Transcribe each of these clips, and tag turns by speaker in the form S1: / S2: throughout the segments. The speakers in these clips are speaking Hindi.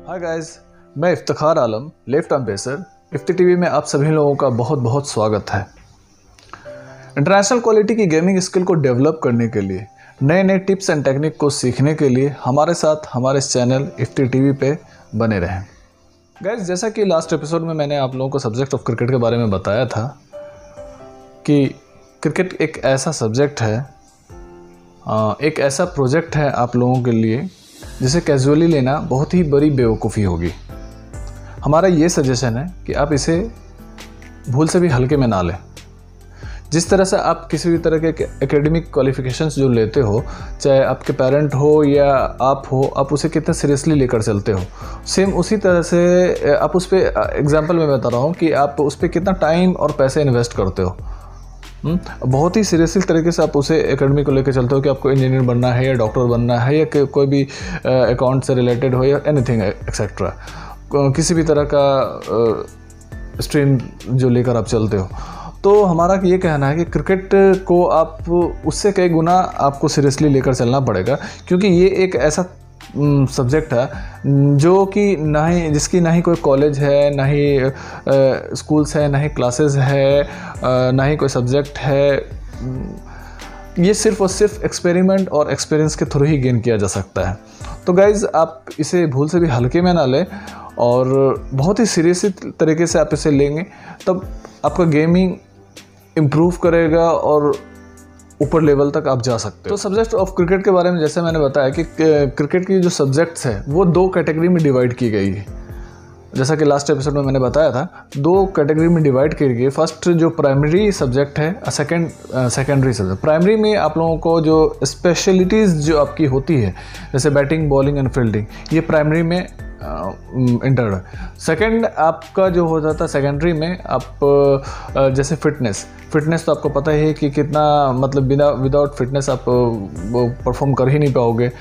S1: हाय गाइस, मैं Iftikhar Alam, left arm pacer. Ifti TV में आप सभी लोगों का बहुत बहुत स्वागत है। इंटरनेशनल क्वालिटी की गेमिंग स्किल को डेवलप करने के लिए, नए नए टिप्स एंड टेक्निक को सीखने के लिए हमारे साथ हमारे इस चैनल इफ्ती टीवी पे बने रहें। गाइस, जैसा कि लास्ट एपिसोड में मैंने आप लोगों को सब्जेक्ट ऑफ क्रिकेट के बारे में बताया था कि क्रिकेट एक ऐसा सब्जेक्ट है, एक ऐसा प्रोजेक्ट है आप लोगों के लिए जिसे कैजुअली लेना बहुत ही बड़ी बेवकूफ़ी होगी। हमारा ये सजेशन है कि आप इसे भूल से भी हल्के में ना लें। जिस तरह से आप किसी भी तरह के एकेडमिक क्वालिफिकेशंस जो लेते हो, चाहे आपके पेरेंट हो या आप हो, आप उसे कितना सीरियसली लेकर चलते हो, सेम उसी तरह से आप उस पर एग्जाम्पल मैं बता रहा हूँ कि आप उस पर कितना टाइम और पैसे इन्वेस्ट करते हो। बहुत ही सीरियसली तरीके से आप उसे एकेडमी को लेकर चलते हो कि आपको इंजीनियर बनना है या डॉक्टर बनना है या कोई भी अकाउंट से रिलेटेड हो या एनीथिंग एक्सेट्रा, किसी भी तरह का स्ट्रीम जो लेकर आप चलते हो। तो हमारा ये कहना है कि क्रिकेट को आप उससे कई गुना आपको सीरियसली लेकर चलना पड़ेगा, क्योंकि ये एक ऐसा सब्जेक्ट है जो कि जिसकी ना ही कोई कॉलेज है, ना ही स्कूल्स है, ना ही क्लासेस है, ना ही कोई सब्जेक्ट है। ये सिर्फ और सिर्फ एक्सपेरिमेंट और एक्सपीरियंस के थ्रू ही गेन किया जा सकता है। तो गाइज़, आप इसे भूल से भी हल्के में ना लें और बहुत ही सीरियस तरीके से आप इसे लेंगे, तब आपका गेमिंग इम्प्रूव करेगा और ऊपर लेवल तक आप जा सकते हो। तो सब्जेक्ट ऑफ क्रिकेट के बारे में जैसे मैंने बताया कि क्रिकेट की जो सब्जेक्ट्स है वो दो कैटेगरी में डिवाइड की गई है। जैसा कि लास्ट एपिसोड में मैंने बताया था, दो कैटेगरी में डिवाइड की गई। फर्स्ट जो प्राइमरी सब्जेक्ट है, सेकेंडरी सब्जेक्ट। प्राइमरी में आप लोगों को जो स्पेशलिटीज़ जो आपकी होती है, जैसे बैटिंग, बॉलिंग एंड फील्डिंग, ये प्राइमरी में इंटर्ड है। सेकेंड आपका जो हो जाता है सेकेंडरी में, आप जैसे फिटनेस तो आपको पता ही है कि कितना, मतलब विदाउट फिटनेस आप परफॉर्म कर ही नहीं पाओगे।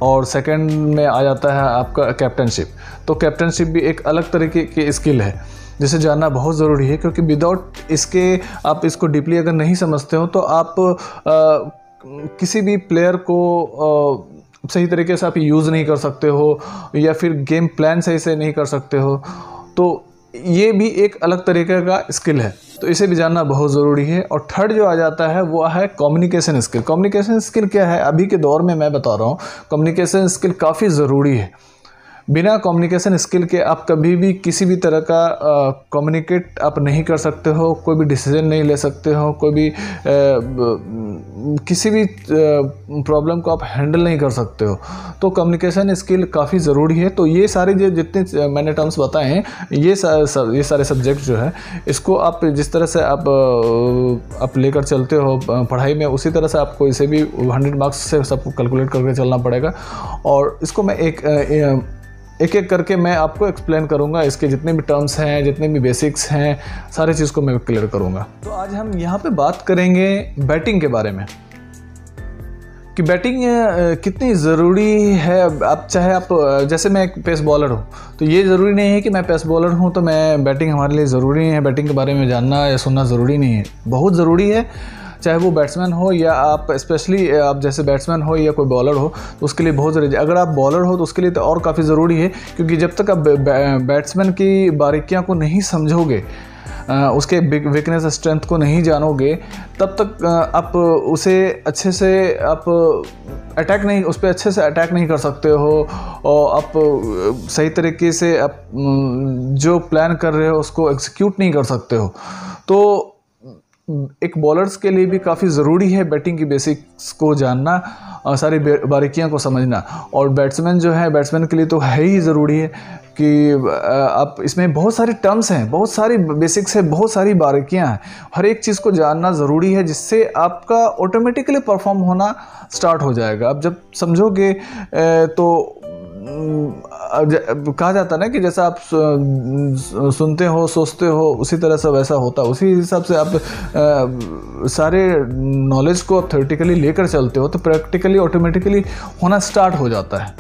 S1: और सेकंड में आ जाता है आपका कैप्टनशिप। तो कैप्टनशिप भी एक अलग तरीके की स्किल है जिसे जानना बहुत ज़रूरी है, क्योंकि विदाउट इसके आप इसको डीपली अगर नहीं समझते हो तो आप किसी भी प्लेयर को सही तरीके से आप यूज़ नहीं कर सकते हो या फिर गेम प्लान सही से नहीं कर सकते हो। तो ये भी एक अलग तरीके का स्किल है, तो इसे भी जानना बहुत ज़रूरी है। और थर्ड जो आ जाता है वो है कम्युनिकेशन स्किल। कम्युनिकेशन स्किल क्या है? अभी के दौर में मैं बता रहा हूँ, कम्युनिकेशन स्किल काफ़ी ज़रूरी है। बिना कम्युनिकेशन स्किल के आप कभी भी किसी भी तरह का कम्युनिकेट आप नहीं कर सकते हो, कोई भी डिसीजन नहीं ले सकते हो, कोई भी किसी भी प्रॉब्लम को आप हैंडल नहीं कर सकते हो। तो कम्युनिकेशन स्किल काफ़ी ज़रूरी है। तो ये सारे जो जितने मैंने टर्म्स बताए हैं, ये सारे सब्जेक्ट जो है, इसको आप जिस तरह से आप लेकर चलते हो पढ़ाई में, उसी तरह से आपको इसे भी 100 मार्क्स से सबको कैलकुलेट करके चलना पड़ेगा। और इसको मैं एक एक करके मैं आपको एक्सप्लेन करूंगा। इसके जितने भी टर्म्स हैं, जितने भी बेसिक्स हैं, सारी चीज़ को मैं क्लियर करूंगा। तो आज हम यहाँ पे बात करेंगे बैटिंग के बारे में कि बैटिंग कितनी ज़रूरी है। आप जैसे मैं एक पेस बॉलर हूँ, तो ये ज़रूरी नहीं है कि मैं पेस बॉलर हूँ तो मैं बैटिंग हमारे लिए ज़रूरी नहीं है। बैटिंग के बारे में जानना या सुनना ज़रूरी नहीं है, बहुत ज़रूरी है। चाहे वो बैट्समैन हो या आप, स्पेशली आप जैसे बैट्समैन हो या कोई बॉलर हो, तो उसके लिए बहुत ज़रूरी है। अगर आप बॉलर हो तो उसके लिए तो और काफ़ी ज़रूरी है, क्योंकि जब तक आप बैट्समैन की बारीकियां को नहीं समझोगे, उसके वीकनेस स्ट्रेंथ को नहीं जानोगे, तब तक आप उसे अच्छे से उस पर अच्छे से अटैक नहीं कर सकते हो और आप सही तरीके से आप जो प्लान कर रहे हो उसको एग्जीक्यूट नहीं कर सकते हो। तो एक बॉलर्स के लिए भी काफ़ी ज़रूरी है बैटिंग की बेसिक्स को जानना, सारी बारीकियां को समझना। और बैट्समैन जो है, बैट्समैन के लिए तो है ही ज़रूरी है कि आप इसमें बहुत सारे टर्म्स हैं, बहुत सारी बेसिक्स है, बहुत सारी बारीकियां हैं। हर एक चीज़ को जानना ज़रूरी है, जिससे आपका ऑटोमेटिकली परफॉर्म होना स्टार्ट हो जाएगा। आप जब समझोगे तो कहा जाता है ना कि जैसा आप सुनते हो, सोचते हो, उसी तरह से वैसा होता है। उसी हिसाब से आप सारे नॉलेज को आप थ्योरेटिकली लेकर चलते हो तो प्रैक्टिकली ऑटोमेटिकली होना स्टार्ट हो जाता है।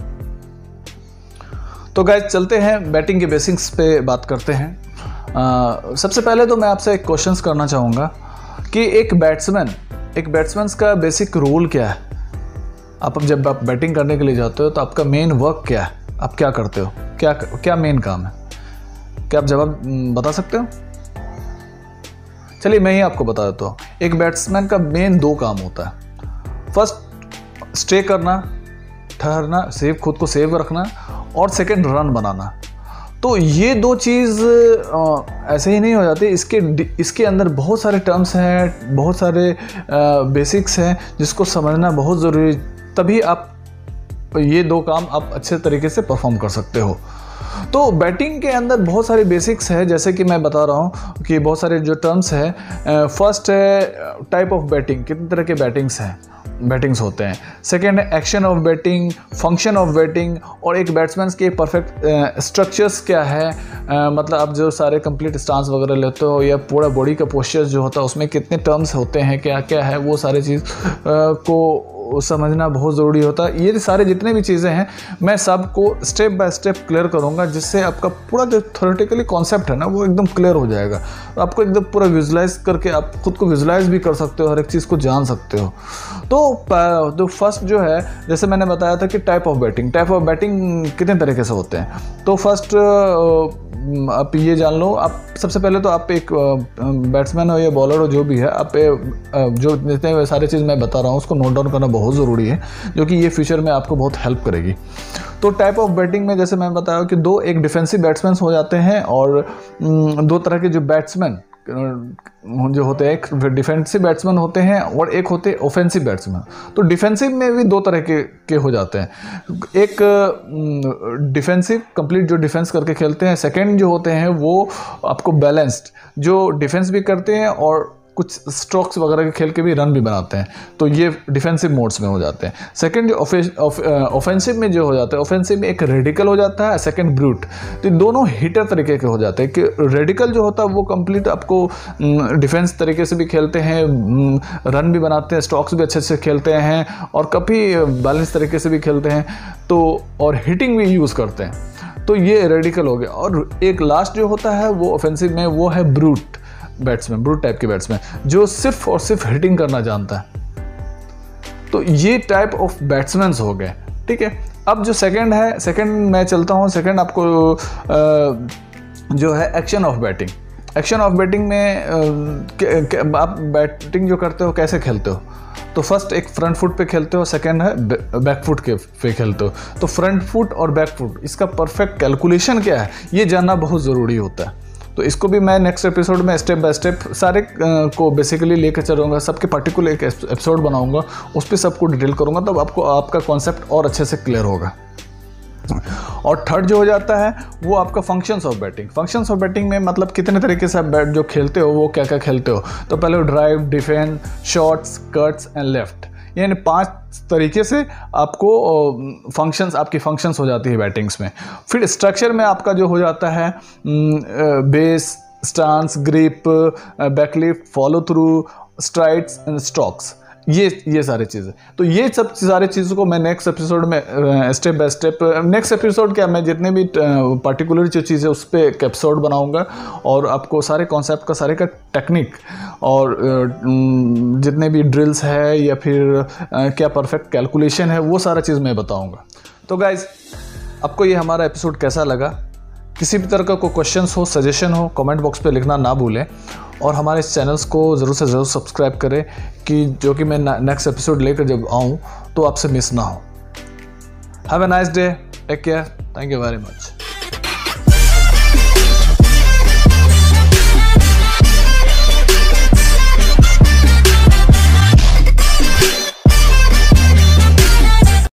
S1: तो गाइस, चलते हैं बैटिंग के बेसिक्स पे बात करते हैं। सबसे पहले तो मैं आपसे एक क्वेश्चन करना चाहूँगा कि एक बैट्समैन का बेसिक रोल क्या है। जब आप बैटिंग करने के लिए जाते हो तो आपका मेन वर्क क्या है, आप क्या करते हो? क्या क्या मेन काम है? क्या आप जवाब बता सकते हो? चलिए मैं ही आपको बता देता हूँ। एक बैट्समैन का मेन 2 काम होता है। फर्स्ट स्टे करना, ठहरना, खुद को सेव रखना, और सेकंड रन बनाना। तो ये 2 चीज़ ऐसे ही नहीं हो जाती। इसके अंदर बहुत सारे टर्म्स हैं, बहुत सारे बेसिक्स हैं जिसको समझना बहुत ज़रूरी, तभी आप ये 2 काम आप अच्छे तरीके से परफॉर्म कर सकते हो। तो बैटिंग के अंदर बहुत सारे बेसिक्स है, जैसे कि मैं बता रहा हूँ कि बहुत सारे जो टर्म्स हैं। फर्स्ट है टाइप ऑफ बैटिंग, कितने तरह के बैटिंग्स होते हैं। सेकेंड है action of batting, function of batting, और एक बैट्समैन के परफेक्ट स्ट्रक्चर्स क्या है। मतलब आप जो सारे कंप्लीट स्टांस वगैरह लेते हो या पूरा बॉडी का पोस्चर जो होता है उसमें कितने टर्म्स होते हैं, क्या क्या है, वो सारे चीज़ को समझना बहुत ज़रूरी होता है। ये सारे जितने भी चीज़ें हैं मैं सबको स्टेप बाय स्टेप क्लियर करूँगा, जिससे आपका पूरा जो थ्योरेटिकली कॉन्सेप्ट है ना वो एकदम क्लियर हो जाएगा। तो आपको एकदम पूरा विजुलाइज करके आप खुद को विजुलाइज भी कर सकते हो, हर एक चीज़ को जान सकते हो। तो फर्स्ट जो है, जैसे मैंने बताया था कि टाइप ऑफ बैटिंग कितने तरीके से होते हैं। तो फर्स्ट आप ये जान लो, आप सबसे पहले तो आप एक बैट्समैन हो या बॉलर हो, जो भी है, आप जो जितने सारे चीज़ मैं बता रहा हूँ उसको नोट डाउन करना बहुत ज़रूरी है, जो कि ये फ्यूचर में आपको बहुत हेल्प करेगी। तो टाइप ऑफ बैटिंग में जैसे मैं बताया कि 2 एक डिफेंसिव बैट्समैन हो जाते हैं, और 2 तरह के जो बैट्समैन जो होते हैं, एक डिफेंसिव बैट्समैन होते हैं और एक होते हैं ऑफेंसिव बैट्समैन। तो डिफेंसिव में भी 2 तरह के हो जाते हैं। एक डिफेंसिव कंप्लीट जो डिफेंस करके खेलते हैं, सेकंड जो होते हैं वो आपको बैलेंस्ड जो डिफेंस भी करते हैं और कुछ स्ट्रोक्स वगैरह के खेल के भी रन भी बनाते हैं। तो ये डिफेंसिव मोड्स में हो जाते हैं। सेकंड जो ऑफेंसिव में जो हो जाता है, ऑफेंसिव में एक रेडिकल हो जाता है, सेकंड ब्रूट। तो दोनों हिटर तरीके के हो जाते हैं। कि रेडिकल जो होता है वो कंप्लीट आपको डिफेंस तरीके से भी खेलते हैं, रन भी बनाते हैं, स्ट्रोक्स भी अच्छे से खेलते हैं, और कभी बैलेंस तरीके से भी खेलते हैं, तो और हिटिंग भी यूज़ करते हैं। तो ये रेडिकल हो गया। और एक लास्ट जो होता है वो ऑफेंसिव में, वो है ब्रूट टाइप के बैट्समैन, जो सिर्फ और सिर्फ हिटिंग करना जानता है। तो ये टाइप ऑफ बैट्समैन हो गए, ठीक है। अब जो सेकंड है, सेकंड मैं चलता हूँ। सेकंड आपको जो है एक्शन ऑफ बैटिंग में आप बैटिंग जो करते हो कैसे खेलते हो। तो फर्स्ट एक फ्रंट फुट पे खेलते हो, सेकंड है बैक फुट के पे खेलते हो। तो फ्रंट फुट और बैक फुट, इसका परफेक्ट कैलकुलेशन क्या है ये जानना बहुत ज़रूरी होता है। तो इसको भी मैं नेक्स्ट एपिसोड में स्टेप बाय स्टेप सारे को बेसिकली लेकर चलूँगा, सबके पार्टिकुलर एक एपिसोड बनाऊंगा, उस पर सबको डिटेल करूँगा, तब आपको आपका कॉन्सेप्ट और अच्छे से क्लियर होगा। और थर्ड जो हो जाता है वो आपका फंक्शंस ऑफ बैटिंग में मतलब कितने तरीके से आप बैट जो खेलते हो वो क्या क्या खेलते हो। तो पहले drive, defence, shots, cuts and left, यानी 5 तरीके से आपको आपकी फंक्शंस हो जाती है बैटिंग्स में। फिर स्ट्रक्चर में आपका जो हो जाता है base, stance, grip, backlift, follow through, strides and strokes, ये सारी चीज़ें। तो ये सब सारी चीज़ों को मैं नेक्स्ट एपिसोड में step by step, next episode क्या, मैं जितने भी पार्टिकुलर जो चीज़ें उस पर एक एपिसोड बनाऊंगा, और आपको सारे कॉन्सेप्ट का सारे का टेक्निक और जितने भी ड्रिल्स है या फिर क्या परफेक्ट कैलकुलेशन है वो सारा चीज़ मैं बताऊंगा। तो गाइज, आपको ये हमारा एपिसोड कैसा लगा? किसी भी तरह का कोई क्वेश्चंस हो, सजेशन हो, कमेंट बॉक्स पे लिखना ना भूलें, और हमारे इस चैनल्स को ज़रूर से ज़रूर सब्सक्राइब करें कि जो कि मैं नेक्स्ट एपिसोड लेकर जब आऊँ तो आपसे मिस ना हो। Have a nice day, take care, thank you very much.